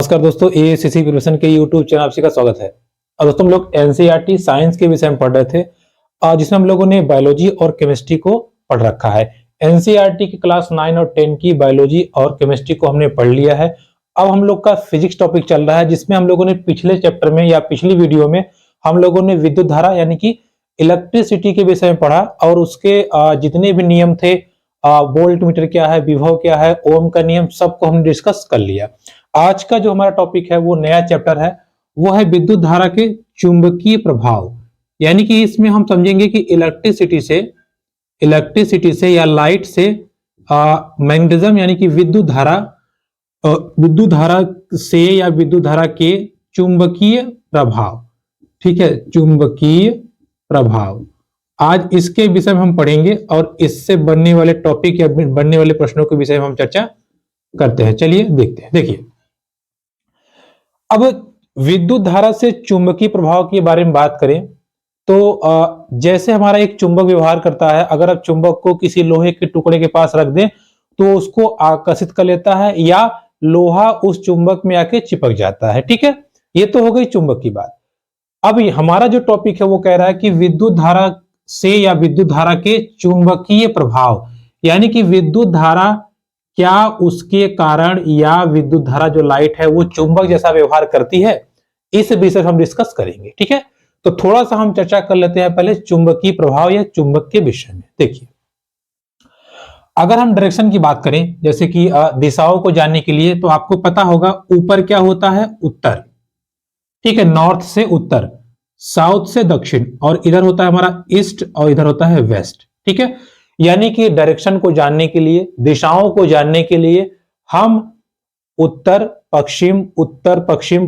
नमस्कार दोस्तों, ACC preparation के यूट्यूब चैनल आपका स्वागत है। और दोस्तों हम लोग एनसीईआरटी साइंस के विषय में पढ़ रहे थे, जिसमें हम लोगों ने बायोलॉजी और केमिस्ट्री को पढ़ रखा है। एनसीईआरटी की क्लास 9 और 10 की बायोलॉजी और केमिस्ट्री को हमने पढ़ लिया है। अब हम लोग का फिजिक्स टॉपिक चल रहा है, जिसमें हम लोगों ने पिछले चैप्टर में या पिछली वीडियो में हम लोगों ने विद्युत धारा यानी कि इलेक्ट्रिसिटी के विषय में पढ़ा और उसके जितने भी नियम थे, वोल्ट मीटर क्या है, विभव क्या है, ओम का नियम, सबको हमने डिस्कस कर लिया। आज का जो हमारा टॉपिक है वो नया चैप्टर है, वो है विद्युत धारा के चुंबकीय प्रभाव। यानी कि इसमें हम समझेंगे कि इलेक्ट्रिसिटी से या लाइट से मैग्नेटिज्म यानी कि विद्युत धारा से या विद्युत धारा के चुंबकीय प्रभाव। ठीक है, चुंबकीय प्रभाव आज इसके विषय में हम पढ़ेंगे और इससे बनने वाले टॉपिक या बनने वाले प्रश्नों के विषय में हम चर्चा करते हैं। चलिए देखते हैं। देखिए, अब विद्युत धारा से चुंबकीय प्रभाव के बारे में बात करें तो जैसे हमारा एक चुंबक व्यवहार करता है, अगर आप चुंबक को किसी लोहे के टुकड़े के पास रख दें तो उसको आकर्षित कर लेता है या लोहा उस चुंबक में आके चिपक जाता है। ठीक है, ये तो हो गई चुंबक की बात। अब हमारा जो टॉपिक है वो कह रहा है कि विद्युत धारा से या विद्युत धारा के चुंबकीय प्रभाव, यानी कि विद्युत धारा क्या उसके कारण या विद्युत धारा जो लाइट है वो चुंबक जैसा व्यवहार करती है, इस विषय हम डिस्कस करेंगे। ठीक है, तो थोड़ा सा हम चर्चा कर लेते हैं पहले चुंबकीय प्रभाव या चुंबक के विषय में। देखिए, अगर हम डायरेक्शन की बात करें, जैसे कि दिशाओं को जानने के लिए, तो आपको पता होगा ऊपर क्या होता है, उत्तर। ठीक है, नॉर्थ से उत्तर, साउथ से दक्षिण, और इधर होता है हमारा ईस्ट और इधर होता है वेस्ट। ठीक है, यानी कि डायरेक्शन को जानने के लिए, दिशाओं को जानने के लिए हम उत्तर पश्चिम, पूरब पश्चिम,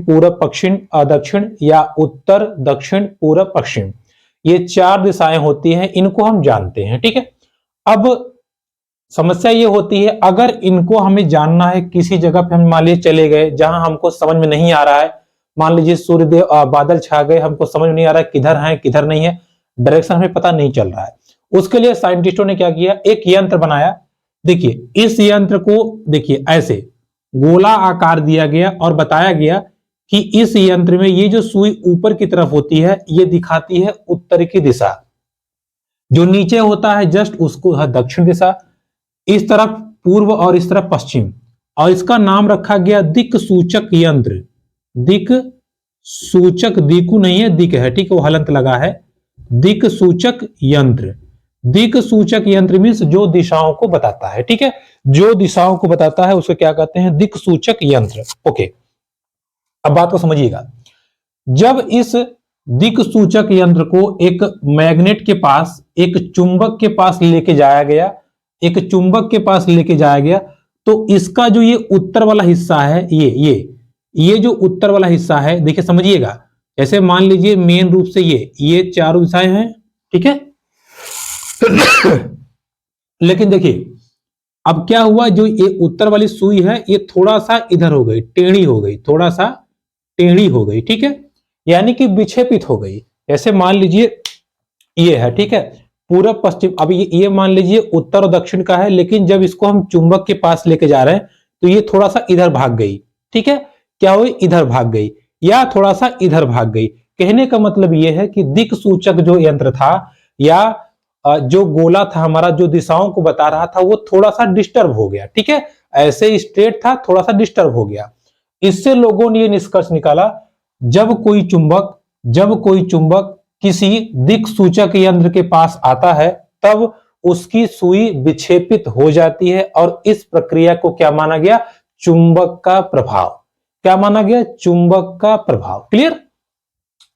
दक्षिण, या उत्तर दक्षिण पूरब पश्चिम, ये 4 दिशाएं होती हैं, इनको हम जानते हैं। ठीक है, अब समस्या ये होती है, अगर इनको हमें जानना है, किसी जगह पे हम मान लीजिए चले गए जहां हमको समझ में नहीं आ रहा है, मान लीजिए सूर्यदेव बादल छा गए, हमको समझ में नहीं आ रहा है किधर है किधर नहीं है, डायरेक्शन हमें पता नहीं चल रहा है। उसके लिए साइंटिस्टों ने क्या किया, एक यंत्र बनाया। देखिए, इस यंत्र को देखिए ऐसे गोला आकार दिया गया और बताया गया कि इस यंत्र में ये जो सुई ऊपर की तरफ होती है ये दिखाती है उत्तर की दिशा, जो नीचे होता है जस्ट उसको है दक्षिण दिशा, इस तरफ पूर्व और इस तरफ पश्चिम, और इसका नाम रखा गया दिक् सूचक यंत्र। दिक् सूचक, दिकु नहीं है, दिक है। ठीक है, वो हलंत लगा है, दिक् सूचक यंत्र। दिक् सूचक यंत्र मीन्स जो दिशाओं को बताता है। ठीक है, जो दिशाओं को बताता है उसको क्या कहते हैं, दिक् सूचक यंत्र। ओके, अब बात को समझिएगा। जब इस दिक् सूचक यंत्र को एक मैग्नेट के पास, एक चुंबक के पास लेके जाया गया, तो इसका जो ये उत्तर वाला हिस्सा है, ये जो उत्तर वाला हिस्सा है, देखिए समझिएगा, ऐसे मान लीजिए मेन रूप से ये चारों दिशाएं हैं। ठीक है लेकिन देखिए अब क्या हुआ, जो ये उत्तर वाली सुई है ये थोड़ा सा इधर हो गई, टेढ़ी हो गई, थोड़ा सा टेढ़ी हो गई। ठीक है, यानी कि विक्षेपित हो गई। ऐसे मान लीजिए ये है, ठीक है, पूरब पश्चिम। अब ये मान लीजिए उत्तर और दक्षिण का है, लेकिन जब इसको हम चुंबक के पास लेके जा रहे हैं तो ये थोड़ा सा इधर भाग गई। ठीक है, क्या हुई, इधर भाग गई या थोड़ा सा इधर भाग गई। कहने का मतलब ये है कि दिक् सूचक जो यंत्र था या जो गोला था हमारा, जो दिशाओं को बता रहा था, वो थोड़ा सा डिस्टर्ब हो गया। ठीक है, ऐसे स्ट्रेट था, थोड़ा सा डिस्टर्ब हो गया। इससे लोगों ने ये निष्कर्ष निकाला, जब कोई चुंबक किसी दिक् सूचक यंत्र के पास आता है तब उसकी सुई विक्षेपित हो जाती है, और इस प्रक्रिया को क्या माना गया, चुंबक का प्रभाव। क्या माना गया, चुंबक का प्रभाव। क्लियर?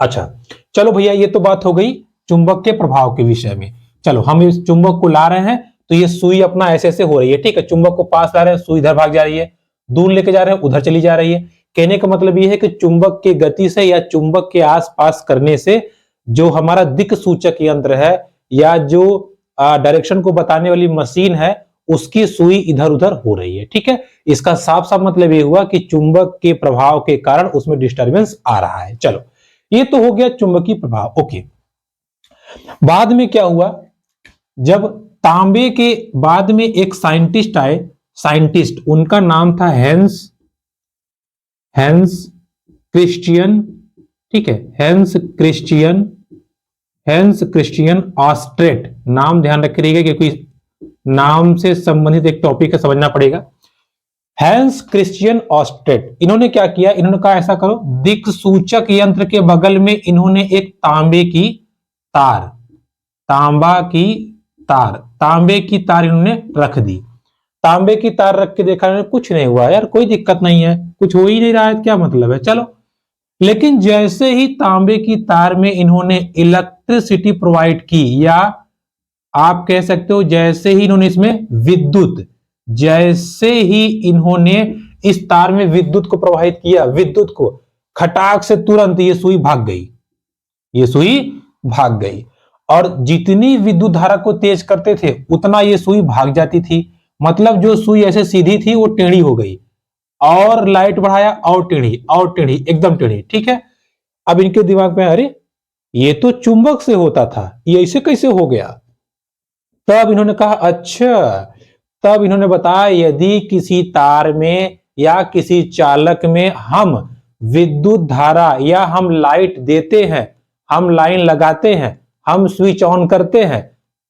अच्छा, चलो भैया, ये तो बात हो गई चुंबक के प्रभाव के विषय में। चलो, हम इस चुंबक को ला रहे हैं तो ये सुई अपना ऐसे ऐसे हो रही है। ठीक है, चुंबक को पास ला रहे हैं, सुई इधर भाग जा रही है, दूर लेके जा रहे हैं, उधर चली जा रही है। कहने का मतलब ये है कि चुंबक के गति से या चुंबक के आसपास करने से जो हमारा दिक् सूचक यंत्र है या जो डायरेक्शन को बताने वाली मशीन है, उसकी सुई इधर उधर हो रही है। ठीक है, इसका साफ साफ मतलब ये हुआ कि चुंबक के प्रभाव के कारण उसमें डिस्टरबेंस आ रहा है। चलो, ये तो हो गया चुंबकीय प्रभाव। ओके, बाद में क्या हुआ, जब तांबे के बाद में एक साइंटिस्ट आए, उनका नाम था हेंस हैंस क्रिश्चियन, ठीक है, हैंस क्रिश्चियन ऑस्ट्रेट, नाम ध्यान रखिएगा क्योंकि नाम से संबंधित एक टॉपिक है, समझना पड़ेगा। हैंस क्रिश्चियन ऑस्ट्रेट, इन्होंने क्या किया, इन्होंने कहा ऐसा करो, दिक्सूचक यंत्र के बगल में इन्होंने एक तांबे की तार, तांबे की तार इन्होंने रख दी। तांबे की तार रख के देखा, कुछ नहीं हुआ यार, कोई दिक्कत नहीं है, कुछ हो ही नहीं रहा है, क्या मतलब है, चलो। लेकिन जैसे ही तांबे की तार में इन्होंने इलेक्ट्रिसिटी प्रोवाइड की, या आप कह सकते हो जैसे ही इन्होंने इसमें विद्युत, जैसे ही इन्होंने इस तार में विद्युत को प्रवाहित किया, विद्युत को, खटाक से तुरंत ये सुई भाग गई, ये सुई भाग गई। और जितनी विद्युत धारा को तेज करते थे उतना ये सुई भाग जाती थी। मतलब जो सुई ऐसे सीधी थी वो टेढ़ी हो गई, और लाइट बढ़ाया और टेढ़ी, और टेढ़ी, एकदम टेढ़ी, ठीक है। अब इनके दिमाग में, अरे ये तो चुंबक से होता था, ये ऐसे कैसे हो गया। तब इन्होंने कहा अच्छा, तब इन्होंने बताया यदि किसी तार में या किसी चालक में हम विद्युत धारा या हम लाइट देते हैं, हम लाइन लगाते हैं, हम स्विच ऑन करते हैं,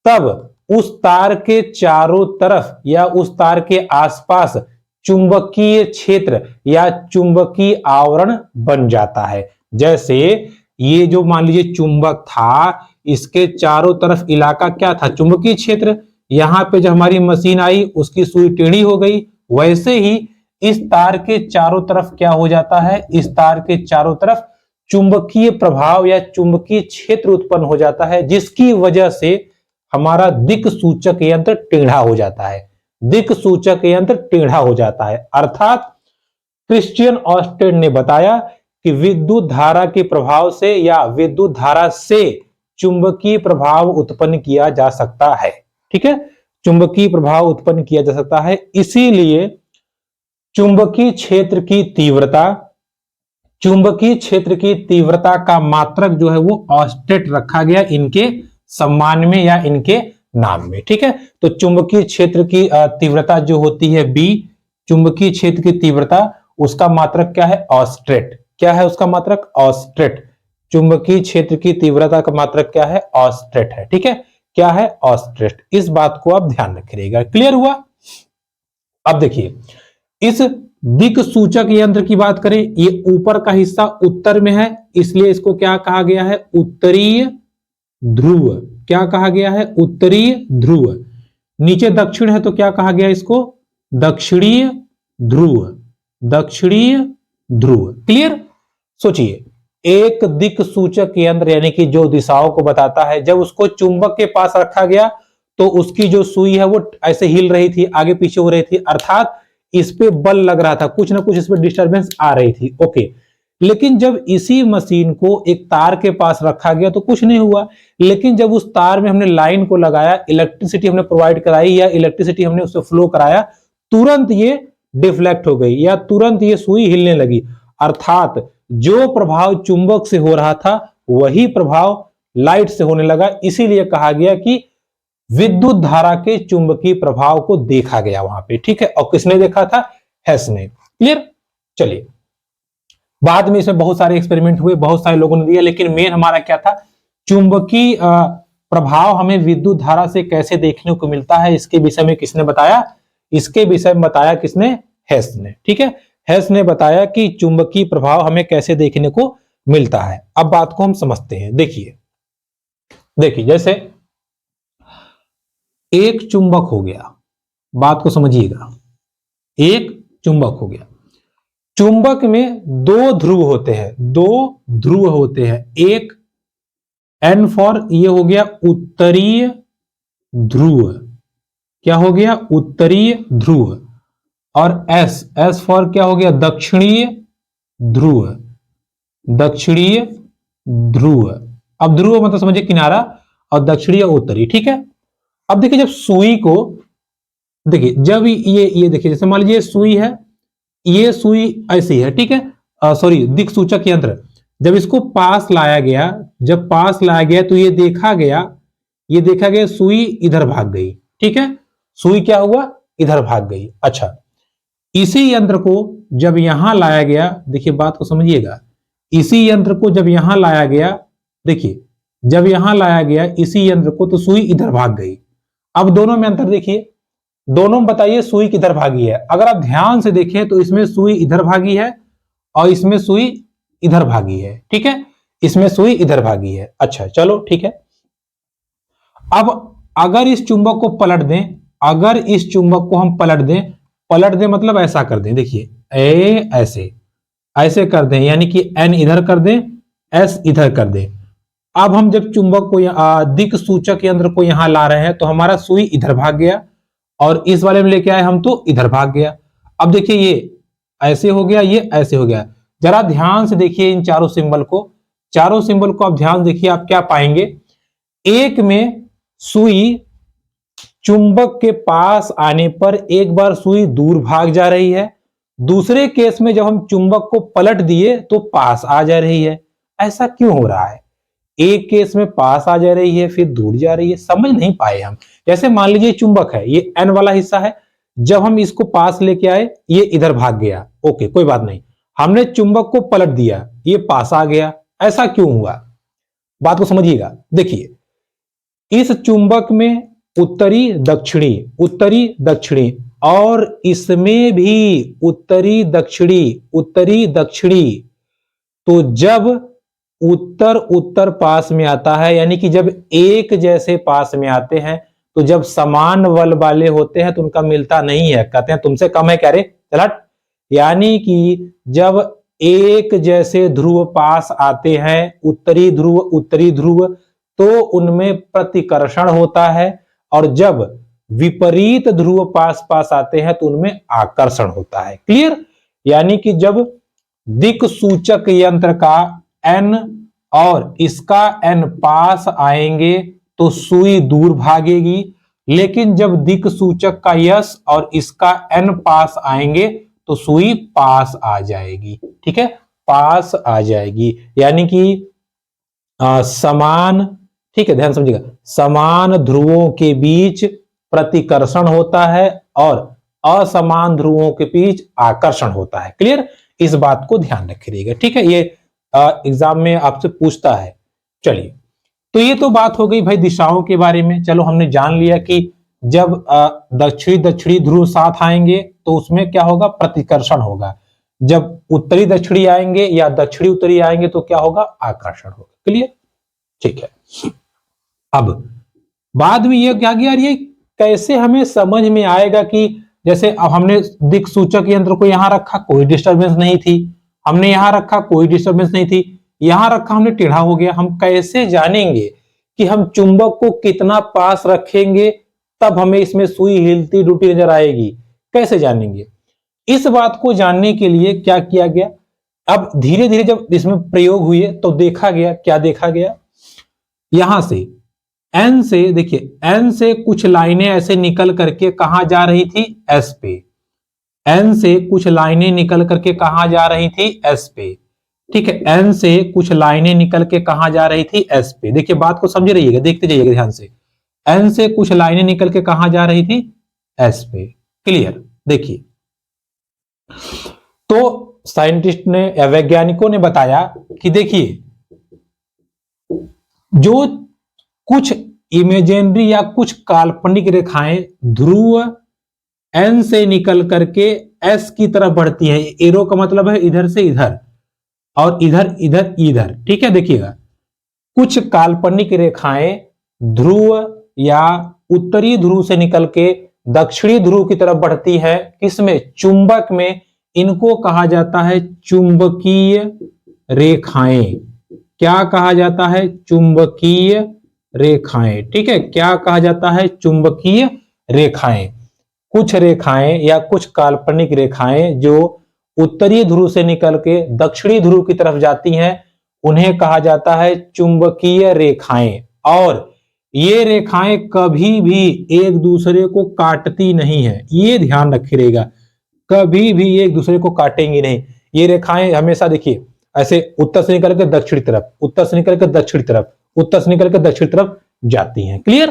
तब उस तार के चारों तरफ या उस तार के आसपास चुंबकीय क्षेत्र या चुंबकीय आवरण बन जाता है। जैसे ये जो मान लीजिए चुंबक था, इसके चारों तरफ इलाका क्या था, चुंबकीय क्षेत्र। यहां पे जब हमारी मशीन आई उसकी सुई टेढ़ी हो गई, वैसे ही इस तार के चारों तरफ क्या हो जाता है, इस तार के चारों तरफ चुंबकीय प्रभाव या चुंबकीय क्षेत्र उत्पन्न हो जाता है, जिसकी वजह से हमारा दिक्सूचक यंत्र टेढ़ा हो जाता है, दिक्सूचक यंत्र टेढ़ा हो जाता है। अर्थात क्रिश्चियन ऑस्टेड ने बताया कि विद्युत धारा के प्रभाव से या विद्युत धारा से चुंबकीय प्रभाव उत्पन्न किया जा सकता है, ठीक है, चुंबकीय प्रभाव उत्पन्न किया जा सकता है। इसीलिए चुंबकीय क्षेत्र की तीव्रता, चुंबकीय क्षेत्र की तीव्रता का मात्रक जो है वो ऑस्टेट रखा गया इनके सम्मान में या इनके नाम में, ठीक है। तो चुंबकीय क्षेत्र की तीव्रता जो होती है बी, चुंबकीय क्षेत्र की तीव्रता, उसका मात्रक क्या है, ऑस्ट्रेट। क्या है उसका मात्रक, ऑस्ट्रेट। चुंबकीय क्षेत्र की तीव्रता का मात्रक क्या है, ऑस्ट्रेट है, ठीक है। क्या है, ऑस्ट्रेट। इस बात को आप ध्यान रखिएगा। क्लियर हुआ। अब देखिए, इस दिक्सूचक यंत्र की बात करें, ये ऊपर का हिस्सा उत्तर में है, इसलिए इसको क्या कहा गया है, उत्तरीय ध्रुव। क्या कहा गया है, उत्तरीय ध्रुव। नीचे दक्षिण है तो क्या कहा गया इसको, दक्षिणीय ध्रुव, दक्षिणीय ध्रुव। क्लियर। सोचिए, एक दिक्सूचक यंत्र यानी कि जो दिशाओं को बताता है, जब उसको चुंबक के पास रखा गया तो उसकी जो सुई है वो ऐसे हिल रही थी, आगे पीछे हो रही थी, अर्थात इस पे बल लग रहा था, कुछ ना कुछ इस पे डिस्टरबेंस आ रही थी, ओके। लेकिन जब इसी मशीन को एक तार के पास रखा गया तो कुछ नहीं हुआ। लेकिन जब उस तार में हमने लाइन को लगाया, इलेक्ट्रिसिटी हमने प्रोवाइड कराई या इलेक्ट्रिसिटी हमने उससे फ्लो कराया, तुरंत ये डिफ्लेक्ट हो गई या तुरंत ये सुई हिलने लगी। अर्थात जो प्रभाव चुंबक से हो रहा था वही प्रभाव लाइट से होने लगा। इसीलिए कहा गया कि विद्युत धारा के चुंबकीय प्रभाव को देखा गया वहां पे, ठीक है। और किसने देखा था, हेस ने। क्लियर। चलिए, बाद में इसमें बहुत सारे एक्सपेरिमेंट हुए, बहुत सारे लोगों ने दिया, लेकिन मेन हमारा क्या था, चुंबकीय प्रभाव हमें विद्युत धारा से कैसे देखने को मिलता है, इसके विषय में किसने बताया, इसके विषय में बताया किसने, हेस ने, ठीक है। हेस ने बताया कि चुंबकीय प्रभाव हमें कैसे देखने को मिलता है। अब बात को हम समझते हैं। देखिए देखिए, जैसे एक चुंबक हो गया, बात को समझिएगा, एक चुंबक हो गया। चुंबक में दो ध्रुव होते हैं, दो ध्रुव होते हैं। एक एन फॉर ये हो गया उत्तरीय ध्रुव, क्या हो गया, उत्तरीय ध्रुव। और एस, एस फॉर क्या हो गया, दक्षिणीय ध्रुव, दक्षिणीय ध्रुव। अब ध्रुव मतलब समझिए किनारा, और दक्षिणीय उत्तरी, ठीक है। अब देखिए, जब सुई को देखिए, जब ये देखिए, जैसे मान लीजिए सुई है, ये सुई ऐसी है, ठीक है, सॉरी, दिक्सूचक यंत्र जब इसको पास लाया गया, जब पास लाया गया तो ये देखा गया सुई इधर भाग गई, ठीक है, सुई क्या हुआ, इधर भाग गई। अच्छा, इसी यंत्र को जब यहां लाया गया, देखिए बात को समझिएगा, इसी यंत्र को जब यहां लाया गया, देखिए जब यहां लाया गया इसी यंत्र को, तो सुई इधर भाग गई। अब दोनों में अंतर देखिए, दोनों में बताइए सुई किधर भागी है। अगर आप ध्यान से देखें तो इसमें सुई इधर भागी है और इसमें सुई इधर भागी है, ठीक है, इसमें सुई इधर भागी है। अच्छा चलो ठीक है। अब अगर इस चुंबक को पलट दें, अगर इस चुंबक को हम पलट दें मतलब ऐसा कर दें, देखिए ऐसे ऐसे कर दें, यानी कि एन इधर कर दें, एस इधर कर दें। अब हम जब चुंबक को दिक् सूचक यंत्र को यहां ला रहे हैं तो हमारा सुई इधर भाग गया और इस वाले में लेके आए हम तो इधर भाग गया। अब देखिए ये ऐसे हो गया, ये ऐसे हो गया। जरा ध्यान से देखिए इन चारों सिंबल को आप ध्यान देखिए, आप क्या पाएंगे। एक में सुई चुंबक के पास आने पर एक बार सुई दूर भाग जा रही है, दूसरे केस में जब हम चुंबक को पलट दिए तो पास आ जा रही है। ऐसा क्यों हो रहा है? एक केस में पास आ जा रही है फिर दूर जा रही है, समझ नहीं पाए हम। जैसे मान लीजिए चुंबक है, ये एन वाला हिस्सा है, जब हम इसको पास लेके आए ये इधर भाग गया, ओके कोई बात नहीं। हमने चुंबक को पलट दिया, ये पास आ गया, ऐसा क्यों हुआ? बात को समझिएगा। देखिए इस चुंबक में उत्तरी दक्षिणी और इसमें भी उत्तरी दक्षिणी। तो जब उत्तर उत्तर पास में आता है, यानी कि जब एक जैसे पास में आते हैं, तो जब समान बल वाले होते हैं तो उनका मिलता नहीं है, कहते हैं तुमसे कम है क्या रे चलट। यानी कि जब एक जैसे ध्रुव पास आते हैं, उत्तरी ध्रुव, तो उनमें प्रतिकर्षण होता है, और जब विपरीत ध्रुव पास आते हैं तो उनमें आकर्षण होता है। क्लियर? यानी कि जब दिक् सूचक यंत्र का एन और इसका एन पास आएंगे तो सुई दूर भागेगी, लेकिन जब दिक् सूचक का यस और इसका एन पास आएंगे तो सुई पास आ जाएगी। ठीक है, पास आ जाएगी, यानी कि समान, ठीक है ध्यान समझिएगा, समान ध्रुवों के बीच प्रतिकर्षण होता है और असमान ध्रुवों के बीच आकर्षण होता है। क्लियर? इस बात को ध्यान रखिएगा। ठीक है, ये एग्जाम में आपसे पूछता है। चलिए, तो ये तो बात हो गई भाई दिशाओं के बारे में। चलो हमने जान लिया कि जब दक्षिणी ध्रुव साथ आएंगे तो उसमें क्या होगा, प्रतिकर्षण होगा। जब उत्तरी दक्षिणी आएंगे या दक्षिणी उत्तरी आएंगे तो क्या होगा, आकर्षण होगा। क्लियर? ठीक है। अब बाद में ये क्या किया, ये कैसे हमें समझ में आएगा कि जैसे अब हमने दिक् सूचक यंत्र को यहां रखा, कोई डिस्टरबेंस नहीं थी, हमने यहां रखा, कोई डिस्टरबेंस नहीं थी, यहां रखा हमने टेढ़ा हो गया। हम कैसे जानेंगे कि हम चुंबक को कितना पास रखेंगे तब हमें इसमें सुई हिलती डुलती नजर आएगी? कैसे जानेंगे? इस बात को जानने के लिए क्या किया गया, अब धीरे धीरे जब इसमें प्रयोग हुए तो देखा गया, क्या देखा गया, यहां से एन से, देखिए एन से कुछ लाइनें ऐसे निकल करके कहां जा रही थी, एस पे। एन से कुछ लाइनें निकल करके कहां जा रही थी, एस पे। ठीक है, एन से कुछ लाइनें निकल के कहां जा रही थी, एस पे। देखिए बात को समझ रहिएगा, देखते जाइएगा ध्यान से। एन से कुछ लाइनें निकल के कहां जा रही थी, एस पे। क्लियर? देखिए, तो साइंटिस्ट ने या वैज्ञानिकों ने बताया कि देखिए जो कुछ इमेजिनरी या कुछ काल्पनिक रेखाएं ध्रुव एन से निकल करके एस की तरफ बढ़ती हैं, एरो का मतलब है इधर से इधर और इधर इधर इधर। ठीक है, देखिएगा कुछ काल्पनिक रेखाएं ध्रुव या उत्तरी ध्रुव से निकल के दक्षिणी ध्रुव की तरफ बढ़ती है, किसमें, चुंबक में। इनको कहा जाता है चुंबकीय रेखाएं। क्या कहा जाता है, चुंबकीय रेखाएं। ठीक है, क्या कहा जाता है, चुंबकीय रेखाएं। कुछ रेखाएं या कुछ काल्पनिक रेखाएं जो उत्तरी ध्रुव से निकल के दक्षिणी ध्रुव की तरफ जाती हैं उन्हें कहा जाता है चुंबकीय रेखाएं। और ये रेखाएं कभी भी एक दूसरे को काटती नहीं है, ये ध्यान रखिएगा, कभी भी एक दूसरे को काटेंगी नहीं। ये रेखाएं हमेशा देखिए ऐसे उत्तर से निकल के दक्षिणी तरफ, उत्तर से निकल के दक्षिणी तरफ, उत्तर से निकल के दक्षिण तरफ जाती हैं। क्लियर?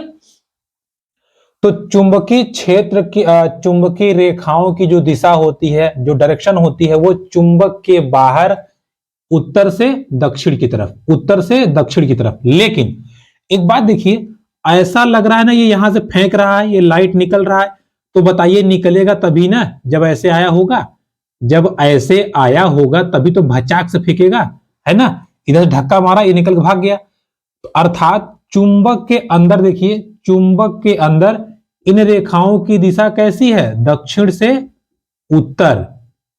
तो चुंबकीय क्षेत्र की चुंबकीय रेखाओं की जो दिशा होती है, जो डायरेक्शन होती है, वो चुंबक के बाहर उत्तर से दक्षिण की तरफ, उत्तर से दक्षिण की तरफ। लेकिन एक बात देखिए, ऐसा लग रहा है ना, ये यहां से फेंक रहा है, ये लाइट निकल रहा है, तो बताइए निकलेगा तभी ना जब ऐसे आया होगा। जब ऐसे आया होगा तभी तो भचाक से फेंकेगा, है ना। इधर धक्का मारा, ये निकल के भाग गया। तो अर्थात चुंबक के अंदर देखिए, चुंबक के अंदर इन रेखाओं की दिशा कैसी है? दक्षिण से उत्तर,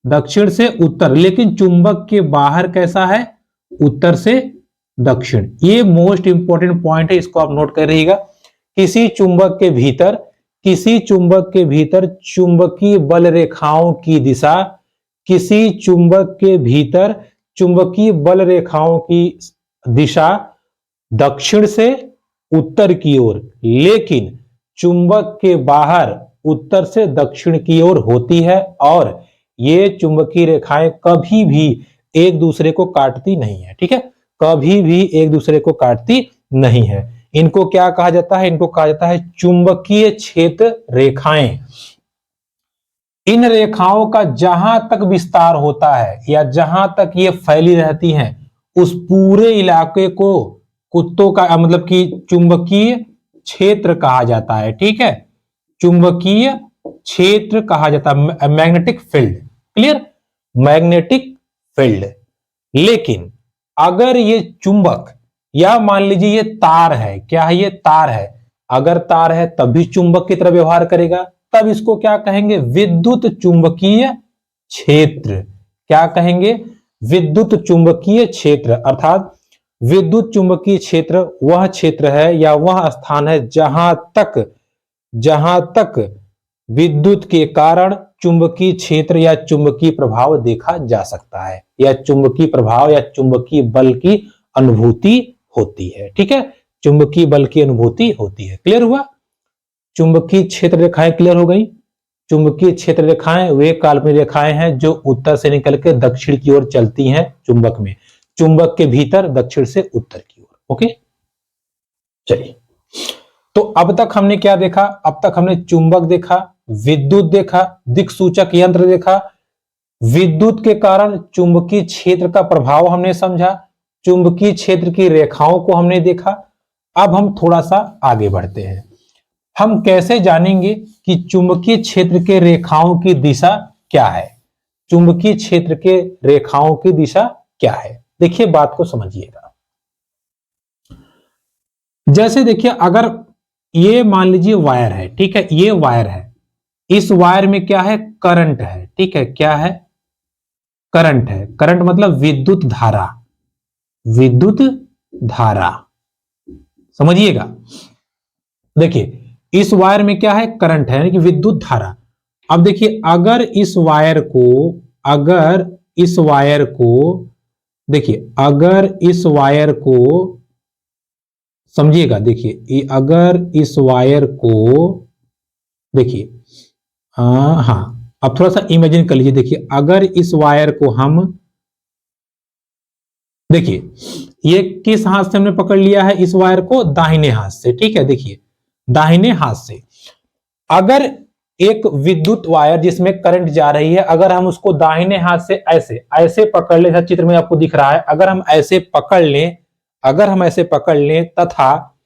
दक्षिण से उत्तर। लेकिन चुंबक के बाहर कैसा है? उत्तर से दक्षिण। ये मोस्ट इंपॉर्टेंट पॉइंट है, इसको आप नोट कर रहिएगा। किसी चुंबक के भीतर, किसी चुंबक के भीतर चुंबकीय बल रेखाओं की दिशा, किसी चुंबक के भीतर चुंबकीय बल रेखाओं की दिशा दक्षिण से उत्तर की ओर, लेकिन चुंबक के बाहर उत्तर से दक्षिण की ओर होती है। और ये चुंबकीय रेखाएं कभी भी एक दूसरे को काटती नहीं है, ठीक है, कभी भी एक दूसरे को काटती नहीं है। इनको क्या कहा जाता है? इनको कहा जाता है चुंबकीय क्षेत्र रेखाएं। इन रेखाओं का जहां तक विस्तार होता है या जहां तक ये फैली रहती हैं, उस पूरे इलाके को कुत्तों का मतलब कि चुंबकीय क्षेत्र कहा जाता है, ठीक है, चुंबकीय क्षेत्र कहा जाता है, magnetic field. Clear? Magnetic field. लेकिन अगर ये चुंबक, या मान लीजिए ये तार है, क्या है? ये तार है। अगर तार है तब भी चुंबक की तरह व्यवहार करेगा, तब इसको क्या कहेंगे? विद्युत चुंबकीय क्षेत्र। क्या कहेंगे? विद्युत चुंबकीय क्षेत्र। अर्थात विद्युत चुंबकीय क्षेत्र वह क्षेत्र है या वह स्थान है जहां तक विद्युत के कारण चुंबकीय क्षेत्र या चुंबकीय प्रभाव देखा जा सकता है, या चुंबकीय प्रभाव या चुंबकीय बल की अनुभूति होती है, ठीक है, चुंबकीय बल की अनुभूति होती है। क्लियर हुआ? चुंबकीय क्षेत्र रेखाएं क्लियर हो गई। चुंबकीय क्षेत्र रेखाएं वे काल्पनिक रेखाएं हैं जो उत्तर से निकल के दक्षिण की ओर चलती हैं चुंबक में, चुंबक के भीतर दक्षिण से उत्तर की ओर। ओके, चलिए, तो अब तक हमने क्या देखा? अब तक हमने चुंबक देखा, विद्युत देखा, दिक्सूचक यंत्र देखा, विद्युत के कारण चुंबकीय क्षेत्र का प्रभाव हमने समझा, चुंबकीय क्षेत्र की रेखाओं को हमने देखा। अब हम थोड़ा सा आगे बढ़ते हैं। हम कैसे जानेंगे कि चुंबकीय क्षेत्र के रेखाओं की दिशा क्या है? चुंबकीय क्षेत्र के रेखाओं की दिशा क्या है? देखिए, बात को समझिएगा। जैसे देखिए, अगर ये मान लीजिए वायर है, ठीक है, ये वायर है, इस वायर में क्या है? करंट है, ठीक है, क्या है? करंट है। करंट मतलब विद्युत धारा, विद्युत धारा, समझिएगा। देखिए, इस वायर में क्या है? करंट है, यानी कि विद्युत धारा। अब देखिए, अगर इस वायर को देखिए, अगर इस वायर को समझिएगा, देखिए, अगर इस वायर को देखिए, हाँ, अब थोड़ा सा इमेजिन कर लीजिए। देखिए, अगर इस वायर को हम, देखिए, ये किस हाथ से हमने पकड़ लिया है? इस वायर को दाहिने हाथ से, ठीक है, देखिए, दाहिने हाथ से। अगर एक विद्युत वायर जिसमें करंट जा रही है, अगर हम उसको दाहिने हाथ से ऐसे ऐसे पकड़ लें, चित्र में आपको दिख रहा है, अगर हम ऐसे पकड़ लें, तथा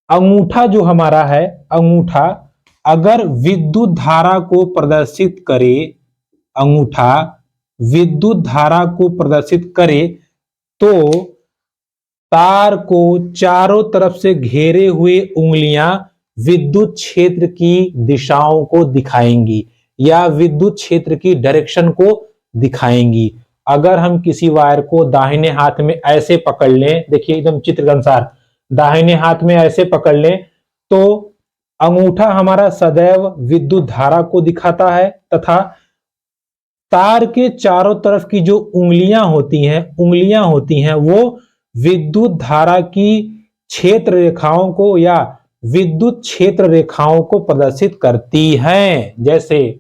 अंगूठा जो हमारा है, अंगूठा अगर विद्युत धारा को प्रदर्शित करे, अंगूठा विद्युत धारा को प्रदर्शित करे, तो तार को चारों तरफ से घेरे हुए उंगलियां विद्युत क्षेत्र की दिशाओं को दिखाएंगी या विद्युत क्षेत्र की डायरेक्शन को दिखाएंगी। अगर हम किसी वायर को दाहिने हाथ में ऐसे पकड़ लें, देखिए एकदम चित्र के अनुसार दाहिने हाथ में ऐसे पकड़ लें, तो अंगूठा हमारा सदैव विद्युत धारा को दिखाता है, तथा तार के चारों तरफ की जो उंगलियां होती हैं वो विद्युत धारा की क्षेत्र रेखाओं को या विद्युत क्षेत्र रेखाओं को प्रदर्शित करती हैं। जैसे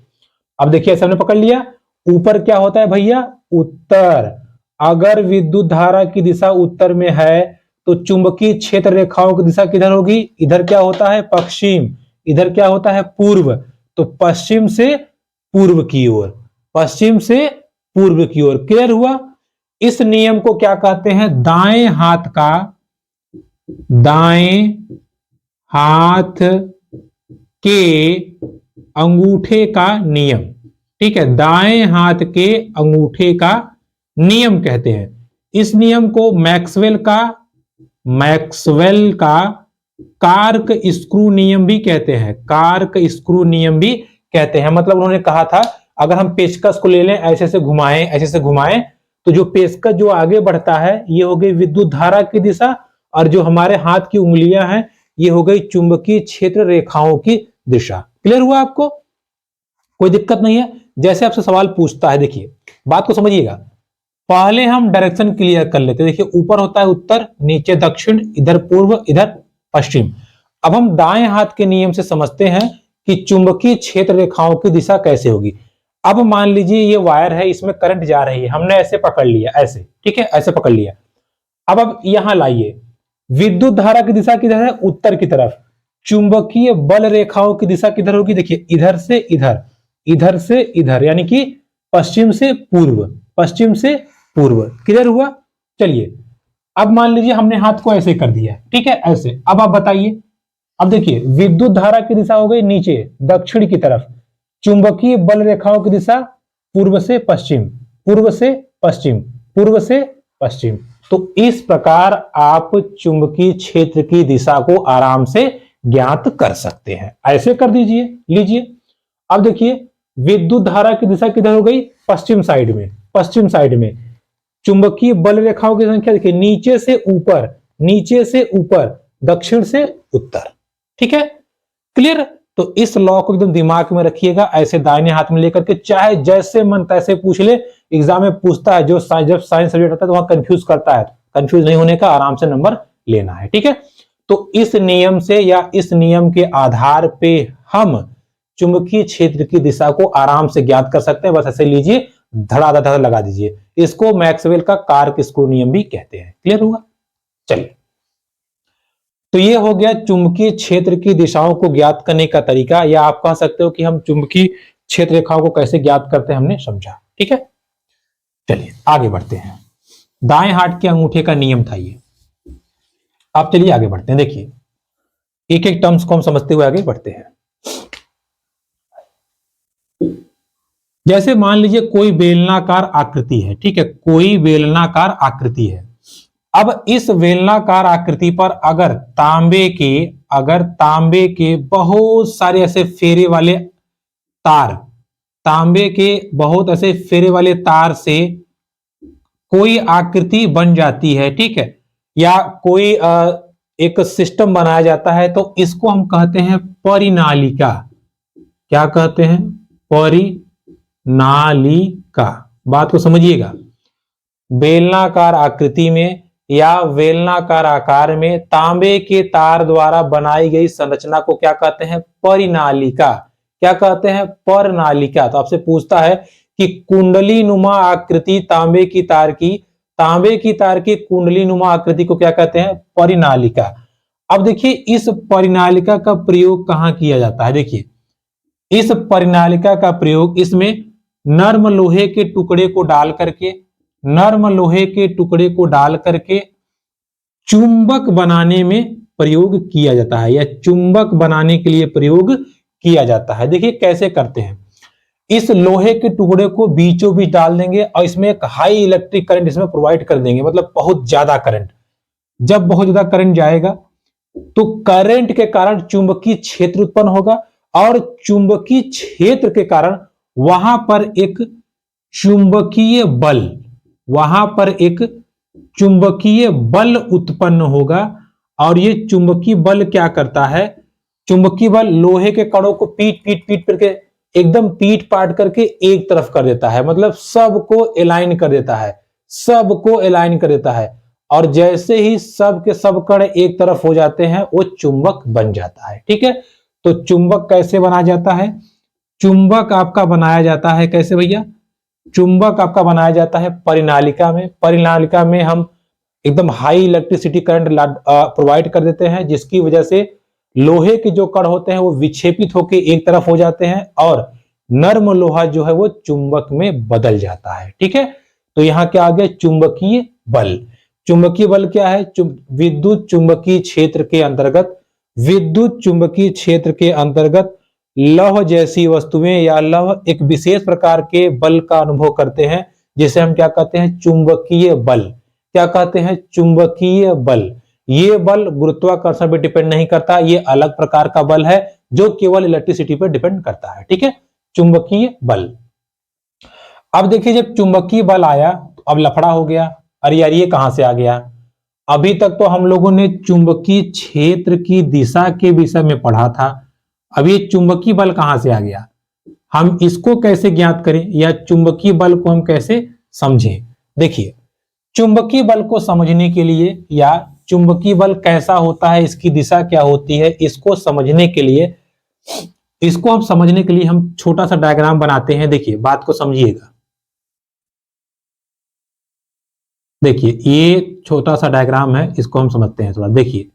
अब देखिए, ऐसे हमने पकड़ लिया, ऊपर क्या होता है भैया? उत्तर। अगर विद्युत धारा की दिशा उत्तर में है तो चुंबकीय क्षेत्र रेखाओं की दिशा किधर होगी? इधर क्या होता है? पश्चिम। इधर क्या होता है पूर्व, तो पश्चिम से पूर्व की ओर, पश्चिम से पूर्व की ओर। क्लियर हुआ? इस नियम को क्या कहते हैं? दाएं हाथ का, दाएं हाथ के अंगूठे का नियम। ठीक है, दाएं हाथ के अंगूठे का नियम कहते हैं। इस नियम को मैक्सवेल का कार्क स्क्रू नियम भी कहते हैं, कार्क स्क्रू नियम भी कहते हैं। मतलब उन्होंने कहा था अगर हम पेचकस को ले लें, ऐसे से घुमाएं, ऐसे से घुमाएं, तो जो पेचकस जो आगे बढ़ता है ये हो गई विद्युत धारा की दिशा, और जो हमारे हाथ की उंगलियां हैं ये हो गई चुंबकीय क्षेत्र रेखाओं की दिशा। क्लियर हुआ आपको? कोई दिक्कत नहीं है। जैसे आपसे सवाल पूछता है, देखिए बात को समझिएगा, पहले हम डायरेक्शन क्लियर कर लेते हैं। देखिए ऊपर होता है उत्तर, नीचे दक्षिण, इधर पूर्व, इधर पश्चिम। अब हम दाएं हाथ के नियम से समझते हैं कि चुंबकीय क्षेत्र रेखाओं की दिशा कैसे होगी। अब मान लीजिए ये वायर है, इसमें करंट जा रही है, हमने ऐसे पकड़ लिया, ऐसे, ठीक है, ऐसे पकड़ लिया। अब यहां लाइए, विद्युत धारा की दिशा किधर है? उत्तर की तरफ। चुंबकीय बल रेखाओं की दिशा किधर होगी? देखिए इधर से इधर, इधर से इधर, यानी कि पश्चिम से पूर्व, पश्चिम से पूर्व। क्लियर हुआ? चलिए अब मान लीजिए हमने हाथ को ऐसे कर दिया, ठीक है, ऐसे। अब आप बताइए, अब देखिए विद्युत धारा की दिशा हो गई नीचे दक्षिण की तरफ, चुंबकीय बल रेखाओं की दिशा पूर्व से पश्चिम, पूर्व से पश्चिम, पूर्व से पश्चिम। तो इस प्रकार आप चुंबकीय क्षेत्र की दिशा को आराम से ज्ञात कर सकते हैं। ऐसे कर दीजिए, लीजिए। अब देखिए विद्युत धारा की दिशा किधर हो गई? पश्चिम साइड में, पश्चिम साइड में। चुंबकीय बल रेखाओं की संख्या देखिए नीचे से ऊपर, नीचे से ऊपर, दक्षिण से उत्तर। ठीक है, क्लियर? तो इस लॉ को एकदम दिमाग में रखिएगा, ऐसे दाहिने हाथ में लेकर के, चाहे जैसे मन तैसे पूछ ले। एग्जाम में पूछता है, जो जब साइंस सब्जेक्ट आता है तो वहां कंफ्यूज करता है, कंफ्यूज नहीं होने का, आराम से नंबर लेना है। ठीक है, तो इस नियम से या इस नियम के आधार पे हम चुंबकीय क्षेत्र की दिशा को आराम से ज्ञात कर सकते हैं। बस ऐसे लीजिए, धड़ाधड़ लगा दीजिए। इसको मैक्सवेल का कार्क स्क्रू नियम भी कहते हैं। क्लियर हुआ? चलिए, तो ये हो गया चुंबकीय क्षेत्र की दिशाओं को ज्ञात करने का तरीका, या आप कह सकते हो कि हम चुंबकीय क्षेत्र रेखाओं को कैसे ज्ञात करते हैं, हमने समझा। ठीक है, चलिए आगे बढ़ते हैं। दाएं हाथ के अंगूठे का नियम था ये। आप चलिए आगे बढ़ते हैं। देखिए एक एक टर्म्स को हम समझते हुए आगे बढ़ते हैं। जैसे मान लीजिए कोई बेलनाकार आकृति है, ठीक है, कोई बेलनाकार आकृति है। अब इस बेलनाकार आकृति पर अगर तांबे के बहुत सारे ऐसे फेरे वाले तार, तांबे के बहुत ऐसे फेरे वाले तार से कोई आकृति बन जाती है, ठीक है, या कोई एक सिस्टम बनाया जाता है, तो इसको हम कहते हैं परिनालिका। क्या कहते हैं? परिनालिका। बात को समझिएगा, बेलनाकार आकृति में या बेलनाकार आकार में तांबे के तार द्वारा बनाई गई संरचना को क्या कहते हैं? परिनालिका। क्या कहते हैं? परिनालिका। तो आपसे पूछता है कि कुंडली नुमा आकृति तांबे की तार की कुंडली नुमा आकृति को क्या कहते हैं? परिनालिका। अब देखिए इस परिनालिका का प्रयोग कहां किया जाता है? देखिए इस परिनालिका का प्रयोग, इसमें नर्म लोहे के टुकड़े को डाल करके चुंबक बनाने में प्रयोग किया जाता है, या चुंबक बनाने के लिए प्रयोग किया जाता है। देखिए कैसे करते हैं। इस लोहे के टुकड़े को बीचों बीच डाल देंगे और इसमें एक हाई इलेक्ट्रिक करंट इसमें प्रोवाइड कर देंगे, मतलब बहुत ज्यादा करंट। जब बहुत ज्यादा करंट जाएगा तो करंट के कारण चुंबकीय क्षेत्र उत्पन्न होगा, और चुंबकीय क्षेत्र के कारण वहां पर एक चुंबकीय बल उत्पन्न होगा। और ये चुंबकीय बल क्या करता है? चुंबकीय बल लोहे के कणों को पीट करके एकदम पीट पाट करके एक तरफ कर देता है, मतलब सबको अलाइन कर देता है। और जैसे ही सब के सब कण एक तरफ हो जाते हैं वो चुंबक बन जाता है। ठीक है, तो चुंबक कैसे बनाया जाता है? चुंबक आपका बनाया जाता है कैसे भैया? चुंबक आपका बनाया जाता है परिनालिका में। परिनालिका में हम एकदम हाई इलेक्ट्रिसिटी करंट प्रोवाइड कर देते हैं, जिसकी वजह से लोहे के जो कण होते हैं वो विक्षेपित होकर एक तरफ हो जाते हैं और नर्म लोहा जो है वो चुंबक में बदल जाता है। ठीक है, तो यहां क्या आ गया, चुंबकीय बल। चुंबकीय बल क्या है, विद्युत चुंबकीय क्षेत्र के अंतर्गत, विद्युत चुंबकीय क्षेत्र के अंतर्गत लौह जैसी वस्तुएं या लौह एक विशेष प्रकार के बल का अनुभव करते हैं, जिसे हम क्या कहते हैं, चुंबकीय बल। क्या कहते हैं, चुंबकीय बल। ये बल गुरुत्वाकर्षण पर डिपेंड नहीं करता, ये अलग प्रकार का बल है जो केवल इलेक्ट्रिसिटी पर डिपेंड करता है। ठीक है, चुंबकीय बल। अब देखिए, जब चुंबकीय बल आया तो अब लफड़ा हो गया। अरे यार, ये कहां से आ गया? अभी तक तो हम लोगों ने चुंबकीय क्षेत्र की दिशा के विषय में पढ़ा था, अब ये चुंबकीय बल कहां से आ गया? हम इसको कैसे ज्ञात करें या चुंबकीय बल को हम कैसे समझें? देखिए, चुंबकीय बल को समझने के लिए या चुंबकीय बल कैसा होता है, इसकी दिशा क्या होती है, इसको समझने के लिए, इसको हम समझने के लिए हम छोटा सा डायग्राम बनाते हैं। देखिए, बात को समझिएगा। देखिए, ये छोटा सा डायग्राम है, इसको हम समझते हैं थोड़ा। देखिए,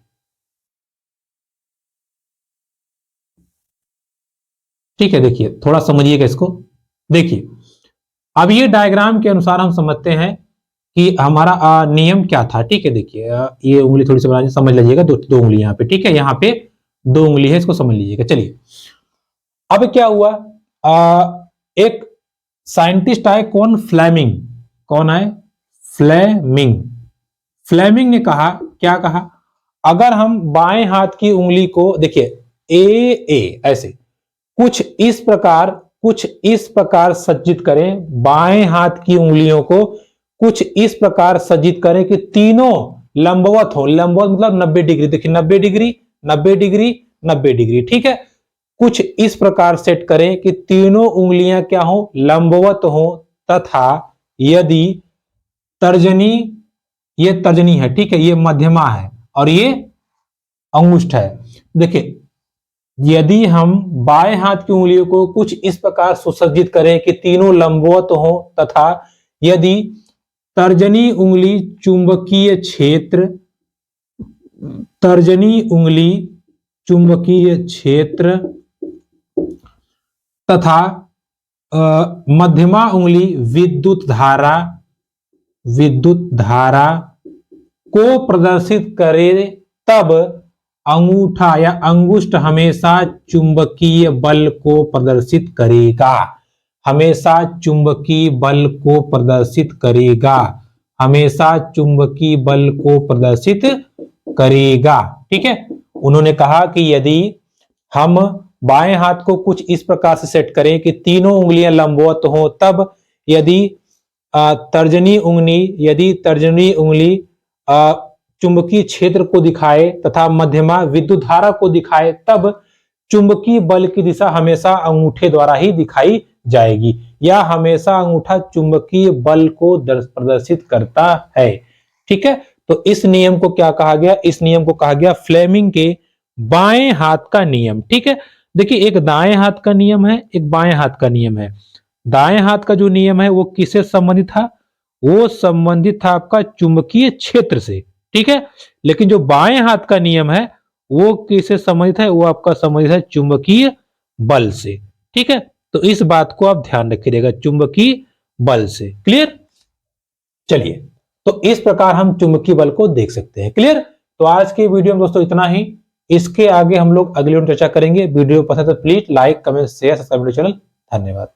ठीक है, देखिए थोड़ा समझिएगा इसको। देखिए, अब ये डायग्राम के अनुसार हम समझते हैं कि हमारा नियम क्या था। ठीक है, देखिए ये उंगली थोड़ी सी बना समझ लीजिएगा, दो उंगली यहाँ पे। ठीक है, यहाँ पे 2 उंगली है, इसको समझ लीजिएगा। चलिए, अब क्या हुआ, एक साइंटिस्ट आए, कौन, फ्लेमिंग। कौन आए, फ्लेमिंग। फ्लेमिंग ने कहा, क्या कहा, अगर हम बाएं हाथ की उंगली को, देखिए ए ऐसे कुछ इस प्रकार सज्जित करें, बाएं हाथ की उंगलियों को कुछ इस प्रकार सज्जित करें कि तीनों लंबवत हो। लंबवत मतलब 90 डिग्री। देखिए, 90 डिग्री, 90 डिग्री, 90 डिग्री। ठीक है, कुछ इस प्रकार सेट करें कि तीनों उंगलियां क्या हो, लंबवत हो, तथा यदि तर्जनी, ये तर्जनी है, ठीक है, ये मध्यमा है और ये अंगुष्ठ है। देखिए, यदि हम बाएं हाथ की उंगलियों को कुछ इस प्रकार सुसज्जित करें कि तीनों लंबवत हो, तथा यदि तर्जनी उंगली चुंबकीय क्षेत्र, तर्जनी उंगली चुंबकीय क्षेत्र तथा मध्यमा उंगली विद्युत धारा को प्रदर्शित करे, तब अंगूठा या अंगुष्ठ हमेशा चुंबकीय बल को प्रदर्शित करेगा। हमेशा चुंबकीय बल को प्रदर्शित करेगा। हमेशा चुंबकीय बल को प्रदर्शित करेगा। ठीक है, उन्होंने कहा कि यदि हम बाएं हाथ को कुछ इस प्रकार से सेट करें कि तीनों उंगलियां लंबवत हो, तब यदि तर्जनी उंगली चुंबकीय क्षेत्र को दिखाए तथा मध्यमा विद्युत धारा को दिखाए, तब चुंबकीय बल की दिशा हमेशा अंगूठे द्वारा ही दिखाई जाएगी, या हमेशा अंगूठा चुंबकीय बल को प्रदर्शित करता है। ठीक है, तो इस नियम को क्या कहा गया, इस नियम को कहा गया फ्लेमिंग के बाएं हाथ का नियम। ठीक है, देखिए, एक दाएं हाथ का नियम है, एक बाएं हाथ का नियम है। दाएं हाथ का जो नियम है वो किससे संबंधित था, वो संबंधित था आपका चुंबकीय क्षेत्र से। ठीक है, लेकिन जो बाएं हाथ का नियम है वो किससे संबंधित है, वो आपका संबंधित है चुंबकीय बल से। ठीक है, तो इस बात को आप ध्यान रखिएगा, चुंबकीय बल से। क्लियर? चलिए, तो इस प्रकार हम चुंबकीय बल को देख सकते हैं। क्लियर? तो आज के वीडियो में दोस्तों इतना ही। इसके आगे हम लोग अगले वीडियो में चर्चा करेंगे। वीडियो पसंद है तो please like, comment, share, subscribe channel. धन्यवाद।